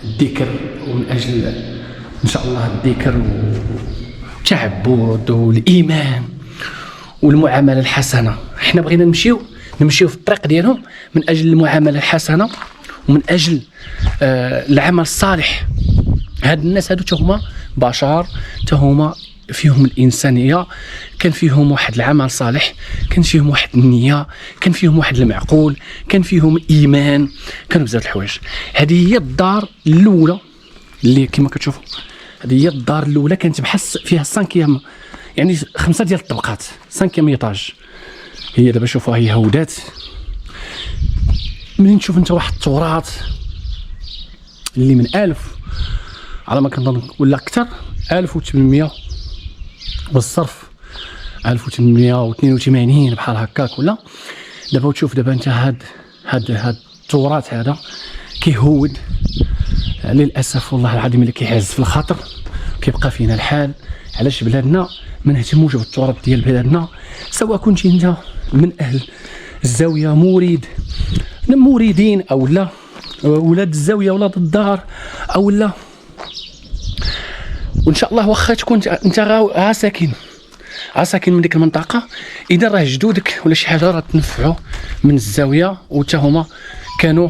الذكر ومن اجل ان شاء الله الذكر والتعبد والايمان والمعامله الحسنه. حنا بغينا نمشيو في الطريق ديالهم من اجل المعامله الحسنه ومن اجل العمل الصالح. هاد الناس هادو حتى هما بشر، حتى هما فيهم الانسانيه، كان فيهم واحد العمل صالح، كان فيهم واحد النيه، كان فيهم واحد المعقول، كان فيهم ايمان، كانوا بزاف الحوايج. هذه هي الدار الاولى اللي كما كتشوفوا، هذه هي الدار الاولى كانت بحس فيها 5 يعني 5 ديال الطبقات، 5 ايطاج. هي دابا شوفوا هي هودات. منين تشوف انت واحد التراث اللي من 1000 على ما كنظن ولا اكثر، 1800 والصرف 1882 بحال هكاك ولا. دابا تشوف دابا انت هاد التراث هذا كيهود للاسف والله العظيم اللي كيعز في الخاطر. كيبقى فينا الحال علاش بلادنا ما نهتموش بالتراث ديال بلادنا، سواء كنتي انت من اهل الزاويه مريدين او لا، ولاد الزاويه ولاد الدار او لا. وان شاء الله واخا تكون انت ساكن من ديك المنطقه، اذا راه جدودك ولا شي حاجه راه تنفعوا من الزاويه وتا هما كانوا